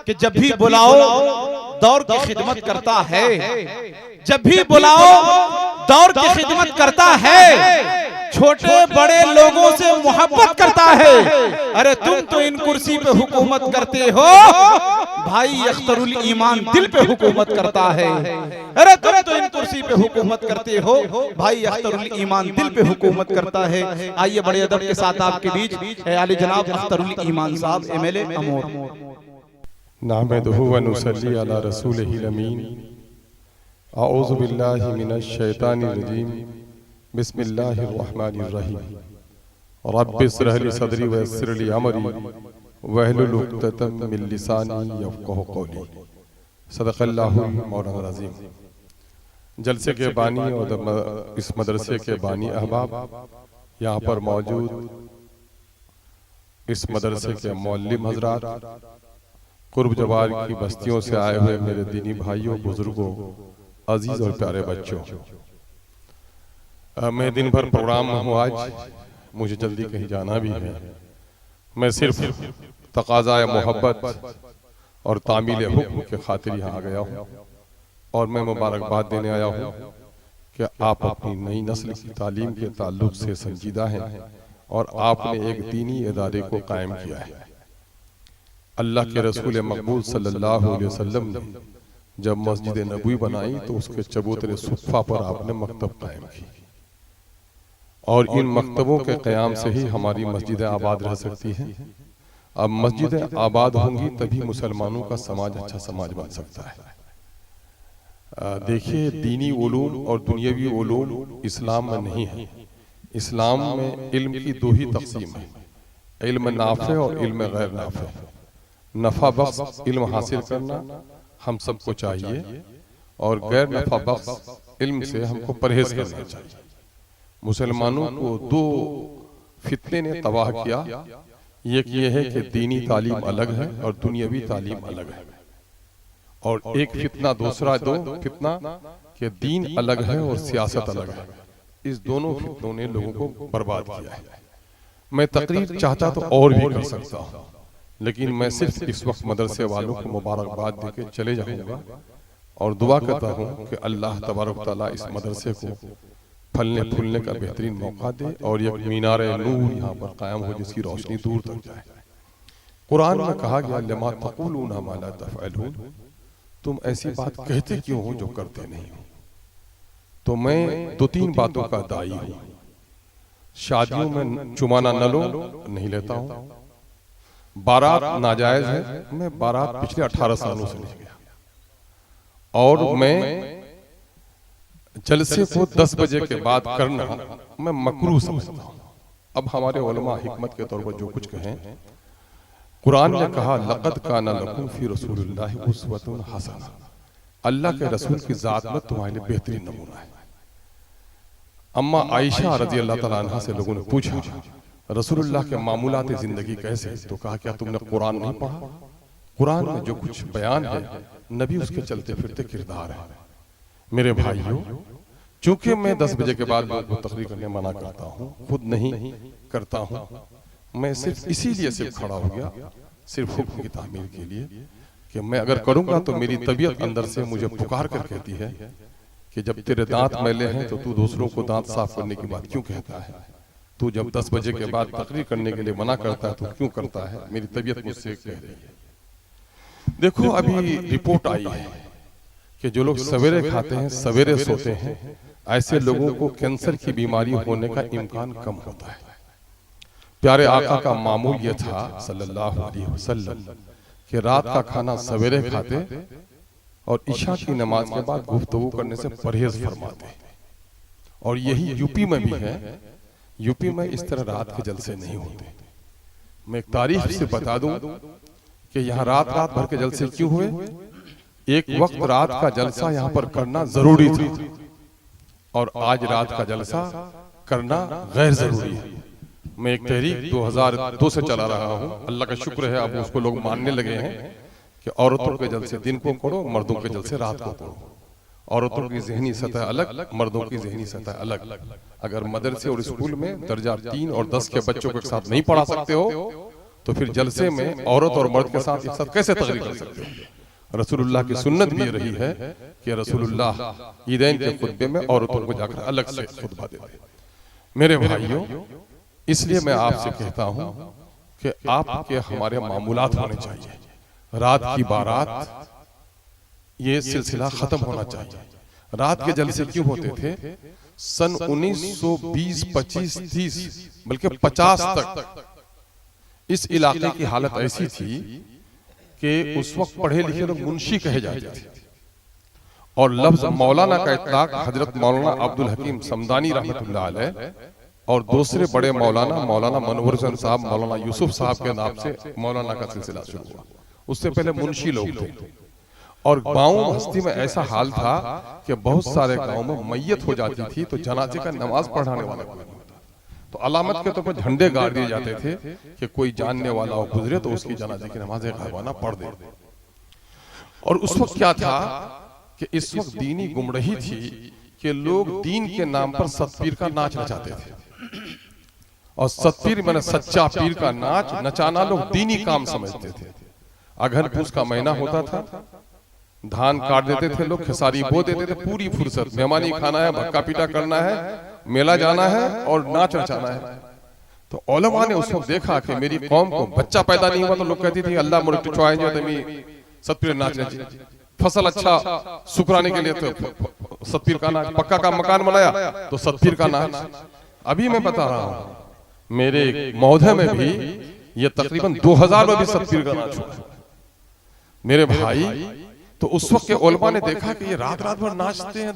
कि जब भी बुलाओ दौर की खिदमत करता है, जब भी बुलाओ दौर की खिदमत करता है, छोटे बड़े लोगों से मोहब्बत करता है। अरे तुम तो इन कुर्सी पे हुकूमत करते हो, भाई अख्तरुल ईमान दिल पे हुकूमत करता है। अरे तुम तो इन कुर्सी पे हुकूमत करते हो, भाई अख्तरुल ईमान दिल पे हुकूमत करता है। आइए बड़े अदब के साथ आपके बीच आली जनाब अख्तरुल ईमान साहब एमएलए अमोर। नहमदुहु व नुसल्ली अला रसूलिहिल अमीन। अऊज़ु बिल्लाहि मिनश शैतानिर रजीम। बिस्मिल्लाहिर रहमानिर रहीम। रब्बि इश्रह ली सदरी व यस्सिर ली अमरी वहलुल उक़दतम मिन लिसानी यफ़क़हू क़ौली। सदक़ल्लाहुल मौलाना अज़ीम। जलसे के बानी और इस मदरसे के बानी अहबाब, यहाँ पर मौजूद इस मदरसे के मौल्लिम हज़रात, कुर्ब जवार की बस्तियों से आए हुए मेरे दीनी भाइयों, बुजुर्गों, अजीज और प्यारे बच्चों, मैं दिन भर प्रोग्राम में हूँ। आज मुझे जल्दी कहीं जाना भी है। मैं सिर्फ तकाज़ाए मोहब्बत और तामील हुक्म के खातिर यहाँ आ गया हूँ और मैं मुबारकबाद देने आया हूँ कि आप अपनी नई नस्ल की तालीम के ताल्लुक से संजीदा हैं और आपने एक दीनी इदारे को कायम किया है। अल्लाह के रसूल मकबूल सल्लल्लाहु अलैहि वसल्लम ने जब मस्जिद नबवी बनाई तो उसके चबूतरे सुफ़ा पर आपने मकतब कायम की और इन मकतबों के क़याम से ही हमारी मस्जिदें आबाद रह सकती हैं। अब मस्जिदें आबाद होंगी तभी मुसलमानों का समाज अच्छा समाज बन सकता है। देखिए, दीनी उलूम और दुनियावी उलूम इस्लाम में नहीं है। इस्लाम में इल्म की दो ही तक़सीम है, इल्म नाफ़े और इल्म गैर नाफ़े। नफ़ा बख्श इल्म हासिल करना हम सबको चाहिए और गैर नफ़ा बख्श इल्म से हमको परहेज करना चाहिए। मुसलमानों को दो फितने ने तबाह किया। एक ये है कि दीनी तालीम अलग है और दुनियावी तालीम अलग है, और एक फितना दूसरा दो फितना कि दीन अलग है और सियासत अलग है। इस दोनों फितनों ने लोगों को बर्बाद किया है। मैं तकरीर चाहता तो और भी कर सकता हूँ, लेकिन मैं सिर्फ इस वक्त मदरसे वालों को मुबारकबाद देके चले जाऊंगा और दुआ करता हूँ कि अल्लाह तबारक तआला इस मदरसे को फलने फूलने का बेहतरीन मौका दे और एक मीनार नूर यहाँ पर कायम हो जिसकी रोशनी दूर तक जाए। कुरान में कहा गया, लमा तक़ूलूना मा ला तफ़अलून, तुम ऐसी बात कहते क्यों हो जो करते नहीं हो। तो मैं दो तीन बातों का दाई हूँ। शादियों में चुमाना न लो, नहीं लेता हूँ। बारात नाजायज है, मैं बारात पिछले 18 सालों से नहीं गया। और मैं जलसे को 10 बजे के बाद करना मैं मकरूह समझता हूँ। अब हमारे उलमा हिकमत के तौर पर जो कुछ कहें, कुरान ने कहा लक़द काना लकुम फी रसूलिल्लाहि उस्वतुन हसना, अल्लाह के रसूल की जात में तुम्हारे लिए बेहतरीन नमूना है। अम्मा आयशा रज़ी अल्लाह तआला अन्हा से लोगों ने पूछा, रसूलुल्लाह के मामूलात जिंदगी कैसे? तो कहा, क्या तुमने कुरान नहीं पढ़ा? कुरान में जो कुछ बयान है नबी उसके चलते फिरते किरदार है। मेरे भाइयों, चूंकि मैं 10 बजे के बाद लोगों को तकरीर करने मना करता हूँ, खुद नहीं करता हूँ, मैं सिर्फ इसीलिए सिर्फ खड़ा हो गया, सिर्फ हुक्म की तामील के लिए कि मैं अगर करूँगा तो मेरी तबीयत अंदर से मुझे पुकार कर कहती है कि जब तेरे दांत मैले हैं तो तू दूसरों को दांत साफ करने की बात क्यों कहता है? तू जब 10 बजे के बाद तकरीर करने के लिए मना करता है तो क्यों करता है? मेरी तबीयत मुझसे कह रही है। देखो, अभी रिपोर्ट आई है कि जो लोग सवेरे खाते हैं, सवेरे सोते हैं, ऐसे लोगों को कैंसर की बीमारी होने का इम्कान कम होता है। प्यारे आका का मामूल यह था सल्लल्लाहु अलैहि वसल्लम कि रात का खाना सवेरे खाते और इशा की नमाज के बाद गुफ्तगू करने से परहेज फरमाते। और यही यूपी में भी है। यूपी में इस तरह रात के जलसे नहीं होते। मैं एक तारीख से बता दूं कि यहाँ रात भर के जलसे क्यों हुए। एक वक्त रात का जलसा यहाँ पर करना जरूरी था और आज रात का जलसा करना गैर जरूरी है। मैं एक तहरीक 2002 से चला रहा हूँ। अल्लाह का शुक्र है अब उसको लोग मानने लगे हैं कि औरतों के जलसे दिन को करो, मर्दों के जलसे रात को करो। औरतों की जहनी सतह अलग, मर्दों की जहनी सतह अलग। अगर मदरसे और स्कूल में दर्जा 3 और 10 के बच्चों के साथ नहीं पढ़ा सकते हो तो फिर जलसे में औरत और मर्द के साथ एक साथ कैसे तकरीर कर सकते हो? रसूलुल्लाह की सुन्नत भी रही है कि रसूलुल्लाह ईदैन के खुतबे में औरतों को जाकर अलग से खुतबा देते। मेरे भाइयों, इसलिए मैं आपसे कहता हूं कि आपके हमारे मामूलात होने चाहिए। रात की बारात, ये सिलसिला खत्म होना चाहिए। रात के जलसे क्यों होते थे? सन 1920, 25, 30 बल्कि 50 तक इस इलाके की हालत ऐसी थी कि उस वक्त पढ़े लिखे लोग मुंशी कहे जाते थे और लफ्ज मौलाना का इतलाक हजरत मौलाना अब्दुल हकीम समदानी रहमतुल्लाह अलैह और दूसरे बड़े मौलाना मौलाना मनोवर हुसैन साहब, मौलाना यूसुफ साहब के नाम से मौलाना का सिलसिला शुरू हुआ। उससे पहले मुंशी लोग थे और गांव बस्ती में ऐसा हाल था कि बहुत सारे गांव में मैयत हो जाती थी तो जनाजे का नमाज पढ़ाने वाला कोई नहीं होता, तो अलामत के तौर पर झंडे गाड़ दिए जाते थे कि कोई जानने वाला हो गुजरे तो उसकी जनाजे की नमाज गायबाना पढ़ दे। और उस वक्त क्या था कि इस वक्त दीनी गुमराही थी कि लोग दीन के नाम पर सतपीर का नाच नचाते थे और सतपीर मैंने सच्चा पीर का नाच नचाना लोग दीनी काम समझते थे। अघन पूस का महीना होता था, धान काट देते थे लोग, खेसारी बो देते थे, पूरी फुर्सत मेहमानी खाना है, भक्का पीटा करना है, मेला जाना है और नाच नचाना है। तो उलमा ने उस वक्त देखा कि मेरी कौम को बच्चा पैदा नहीं हुआ तो लोग कहती थी अल्लाह मुर्ग चुआएंगे तो मी सतपीर नाच नची, फसल अच्छा शुक्राने के लिए तो सतपीर का नाच, पक्का का मकान बनाया तो सतपीर का नाच। अभी मैं बता रहा हूं मेरे मौधे में भी ये तकरीबन 2000 में भी सतपीर का नाच हुआ मेरे भाई। तो उस वक्त के उलमा ने देखा कि ये रात रात भर नाचते हैं,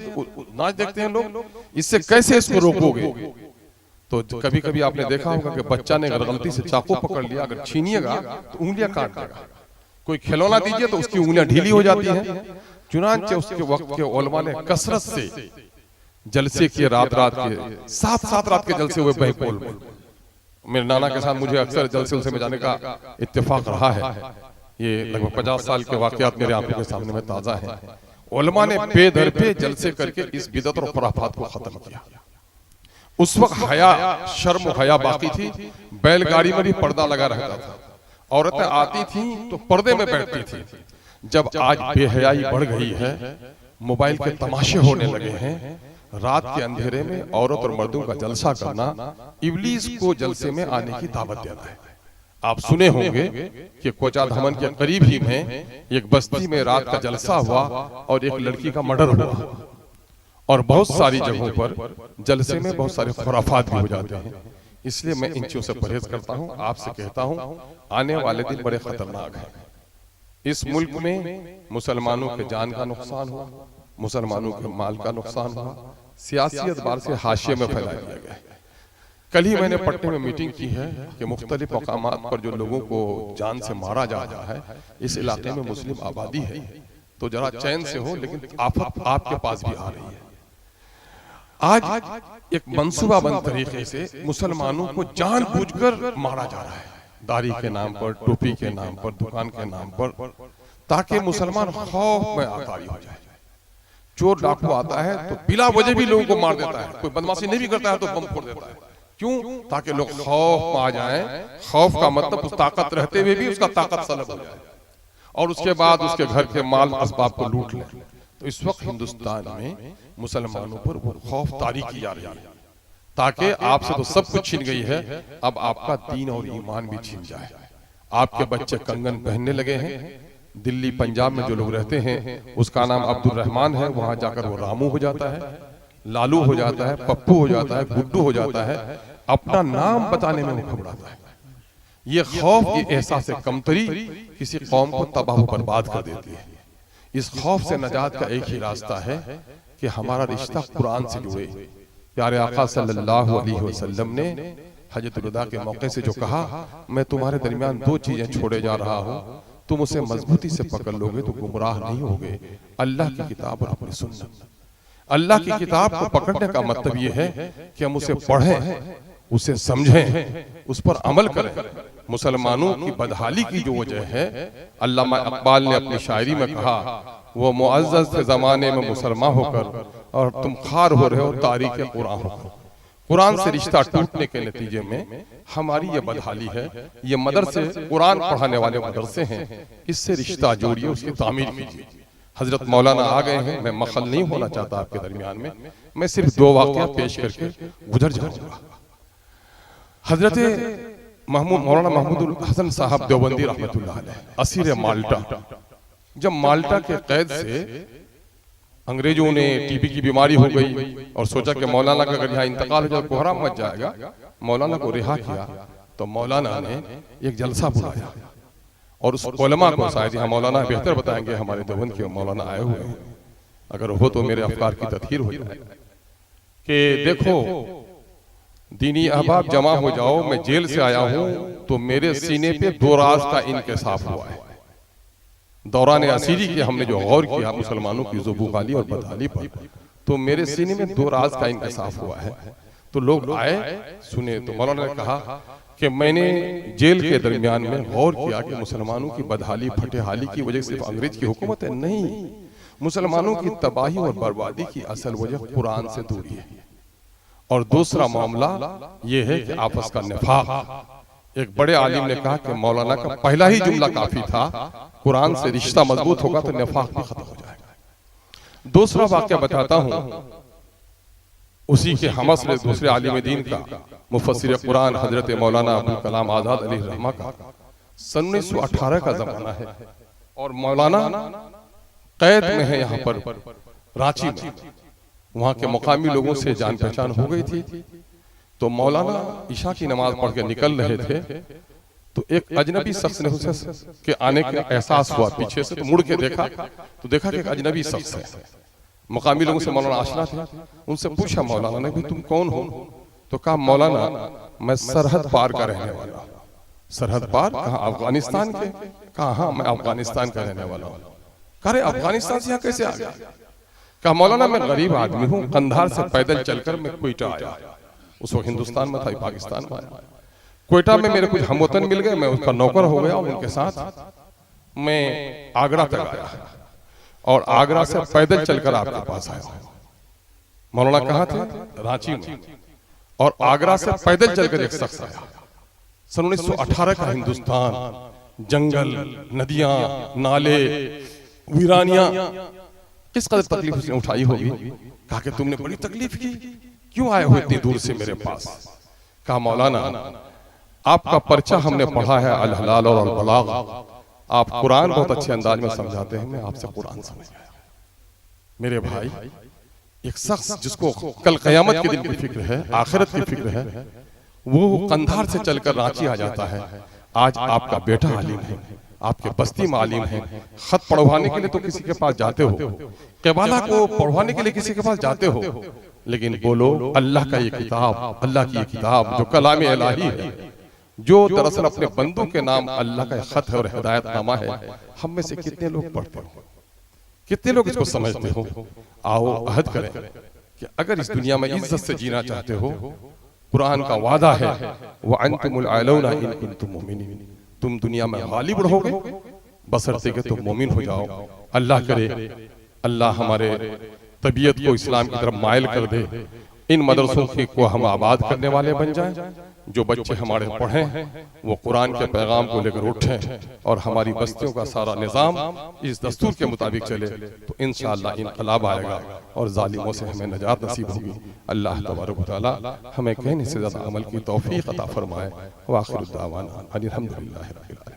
नाच देखते हैं लोग, इससे कैसे इसको रोकोगे? तो कभी कभी आपने देखा होगा कि बच्चा ने अगर गलती से चाकू पकड़ लिया, अगर छीनिएगा तो उंगलियां काट देगा। कोई खिलौना दीजिए तो उसकी उंगलियां ढीली हो जाती हैं। चुनांचे उसके वक्त के उलमा ने कसरत से जलसे किए, रात रात के 7 रात के जलसे हुए बहकोल में। मेरे नाना के साथ मुझे अक्सर जलसे में जाने का इत्तेफाक रहा है। ये लगभग 50 साल के वाकयात मेरे आंखों के सामने में ताजा है। उलमा ने बेदर पे जलसे करके इस बिदअत और खुराफात को खत्म किया। उस वक्त हया, शर्म हया बाकी थी। बैलगाड़ी में भी पर्दा लगा रहता था, औरतें आती थी तो पर्दे में बैठती थी। जब आज बेहयाई बढ़ गई है, मोबाइल के तमाशे होने लगे हैं, रात के अंधेरे में औरत और मर्दों का जलसा करना इब्लीस को जलसे में आने की दावत देना है। आप सुने होंगे कि कोचा धमन के करीब ही में एक बस्ती में रात का जलसा हुआ और एक लड़की का मर्डर हुआ। और बहुत सारी जगहों पर जलसे में बहुत सारे खुराफात भी हो जाते हैं। इसलिए मैं इन चीजों से परहेज करता हूं। आपसे कहता हूं आने वाले दिन बड़े खतरनाक हैं। इस मुल्क में मुसलमानों के जान का नुकसान हुआ, मुसलमानों के माल का नुकसान हुआ, सियासी एतबार से हाशिए में फैला दिया गया। कल ही मैंने पटने में मीटिंग की है कि मुख्तलिफ मकामात पर जो लोगों को जान से मारा जा रहा है, इस इलाके में मुस्लिम आबादी है, तो जरा चैन से हो, लेकिन आफत आपके पास भी आ रही है। आज एक मंसूबाबंद तरीके से मुसलमानों को जानबूझकर मारा जा रहा है, दाढ़ी के नाम पर, टोपी के नाम पर, दुकान के नाम पर, ताकि मुसलमान खौफ में आतारी हो जाए। चोर डाकू आता है तो बिला वजह भी लोगों को मार देता है, कोई बदमाशी नहीं भी करता है तो बम फोड़ देता है। क्यों? ताकि लोग खौफ में आ जाएं। खौफ का मतलब उस ताकत रहते हुए भी उसका ताकत सलब हो जाए और उसके बाद उसके घर के माल असबाब को लूट ले। तो इस वक्त हिंदुस्तान में मुसलमानों पर वो खौफ तारी की जा रही है, ताकि आपसे तो सब कुछ छीन गई है, अब आपका दीन और ईमान भी छीन जाए। आपके बच्चे कंगन पहनने लगे हैं। दिल्ली पंजाब में जो लोग रहते हैं उसका नाम अब्दुल रहमान है, वहां जाकर वो रामू हो जाता है, लालू हो जाता है, पप्पू हो जाता है, गुड्डू हो जाता है, अपना नाम बताने में वो घबराता है। ये खौफ, ये एहसास कमतरी किसी कौम को तबाह बर्बाद कर देती है। इस खौफ से नजात का एक ही रास्ता है कि हमारा रिश्ता कुरान से जुड़े। प्यारे आका सल्लल्लाहु अलैहि वसल्लम ने हजरत विदा के मौके से जो कहा, मैं तुम्हारे दरमियान 2 चीजें छोड़े जा रहा हूं, तुम उसे मजबूती से पकड़ लोगे तो गुमराह नहीं होगे, अल्लाह की किताब और अपनी सुन्नत। अल्लाह की किताब को पकड़ने का मतलब यह है कि हम उसे पढ़ें, उसे समझें, उस पर अमल करें। मुसलमानों की बदहाली की जो वजह है, अल्लामा इकबाल ने अपनी शायरी में कहा, वो मुअज़्ज़ज़ थे ज़माने में मुसलमान होकर और तुम खार हो रहे हो तारीख़ कुरान होकर। कुरान से रिश्ता टूटने के नतीजे में हमारी ये बदहाली है। ये मदरसे कुरान पढ़ाने वाले मदरसे हैं, इससे रिश्ता जोड़िए, उसकी तामीर कीजिए। हजरत मौलाना आ गए हैं, मैं मखल नहीं होना चाहता आपके दरमियान में, मैं सिर्फ 2 वाक़या पेश करके गुजर जाऊंगा। हजरत मौलाना महमूद हसन साहब देवबंदी रहमतुल्लाह अलैह असीर माल्टा, जब माल्टा के कैद से अंग्रेजों ने टीबी की बीमारी हो गई और सोचा कि मौलाना का अगर यहाँ इंतकाल हो जाए कोहराम मच जाएगा, मौलाना को रिहा किया तो मौलाना ने एक जलसा बुलाया और उस उलमा को, शायद यहाँ मौलाना बेहतर बताएंगे, हमारे देवबंद के मौलाना आए हुए हैं, अगर हो तो मेरे अफकार की तदहीर हो जाए कि देखो दीनी अहबाब जमा हो जाओ, मैं जेल से आया हूं तो मेरे सीने पे 2 राज का इंकशाफ हुआ है। दौरान असीरी के हमने जो गौर किया मुसलमानों की ज़ुबूगाली और बदहाली पर, तो मेरे सीने में 2 राज का इंकशाफ हुआ है। तो लोग आए सुने, तो मौलाना ने कहा कि मैंने जेल के दरमियान में गौर किया कि मुसलमानों की बदहाली फटेहाली की वजह सिर्फ अंग्रेज की हुकूमत है नहीं, मुसलमानों की तबाही और बर्बादी की असल वजह कुरान से दूरी है। और दूसरा मामला यह है कि आपस का निफाक। एक बड़े आलिम ने कहा कि मौलाना का पहला ही जुमला काफी था, कुरान से रिश्ता मजबूत होगा तो निफाक भी खत्म हो जाएगा। दूसरा वाक्य बताता हूं, उसी के हमअस्ल दूसरे आलिम दीन का, मुफस्सिर कुरान हजरत मौलाना अबुल कलाम आजाद अलैहि रहमा का, सन 1918 का जमाना है और मौलाना कैद में है यहाँ पर रांची में। वहां के मुकामी लोगों से जान पहचान हो गई थी, तो मौलाना ईशा की नमाज पढ़ के निकल रहे थे तो एक अजनबी शख्स ने उसे के आने का एहसास हुआ पीछे से, तो मुड़ के देखा तो देखा कि एक अजनबी शख्स है। मुकामी लोगों से मौलाना आशना थे, उनसे पूछा मौलाना ने, तुम कौन हो? तो कहा मौलाना मैं सरहद पार का रहने वाला। सरहद पार? कहा अफगानिस्तान के? कहा हाँ मैं अफगानिस्तान का रहने वाला हूँ। कहा अफगानिस्तान से यहाँ कैसे आ गया? कहा मौलाना मैं गरीब आदमी हूँ, कंधार से पैदल चलकर मैं क्वेटा आया। उस वक्त हिंदुस्तान में था, पाकिस्तान में आया। क्वेटा में मेरे कुछ हमवतन मिल गए, मैं उसका नौकर हो गया, उनके साथ मैं आगरा तक आया और आगरा से पैदल चलकर आपके पास आया। मौलाना कहाँ थे? रांची में। और आगरा से पैदल चलकर एक शख्स आया। सन 1918 का हिंदुस्तान, जंगल, नदियां, नाले, वीरानियां, किस कदर तकलीफ उसने उठाई होगी। कहा कि तुमने बड़ी तकलीफ की, क्यों आए हो इतनी दूर से मेरे पास? कहा मौलाना आपका पर्चा हमने पढ़ा है अल हलाल और अल बलाग, आप कुरान बहुत अच्छे अंदाज में समझाते हैं, मैं आपसे कुरान समझ गया। मेरे भाई, एक शख्स जिसको कल क़यामत के दिन की फिक्र है, आखिरत की फिक्र है, वो कंधार से चलकर रांची आ जाता है। आज आपका बेटा आलिम है, आपके बस्ती में आलिम है, खत पढ़वाने के लिए तो किसी के पास जाते हो, केबाला को पढ़वाने के लिए किसी के पास जाते हो, लेकिन बोलो अल्लाह का ये किताब, अल्लाह की ये किताब जो कलाम इलाही है, जो दरअसल अपने बंदों के नाम अल्लाह का खत है और हिदायतनामा है, हम में से कितने लोग पढ़ते हो, कितने लोग इसको समझते हो? आओ अहद करें कि अगर इस दुनिया में इज्जत से जीना चाहते हो, कुरान का वादा है व अंतुमुल आलौना इन कुंतुम मुमिनीन, तुम दुनिया में गालिब रहोगे बशर्ते कि तुम मोमिन हो जाओ। अल्लाह करे अल्लाह हमारे तबीयत को इस्लाम की तरफ माइल कर दे, इन मदरसों को हम आबाद करने वाले बन जाएं, जो बच्चे हमारे पढ़े वो कुरान के पैगाम को लेकर उठें और हमारी बस्तियों का सारा निज़ाम इस दस्तूर के मुताबिक चले, तो इंशाअल्लाह इनकलाब आएगा और जालिमों से हमें नजात नसीब होगी। अल्लाह तबारक व तआला हमें कहने से ज़्यादा अमल की तौफीक अता फरमाए। व आखिर दावाना अनिल हम्दुलिल्लाहि रब्बिल आलमीन।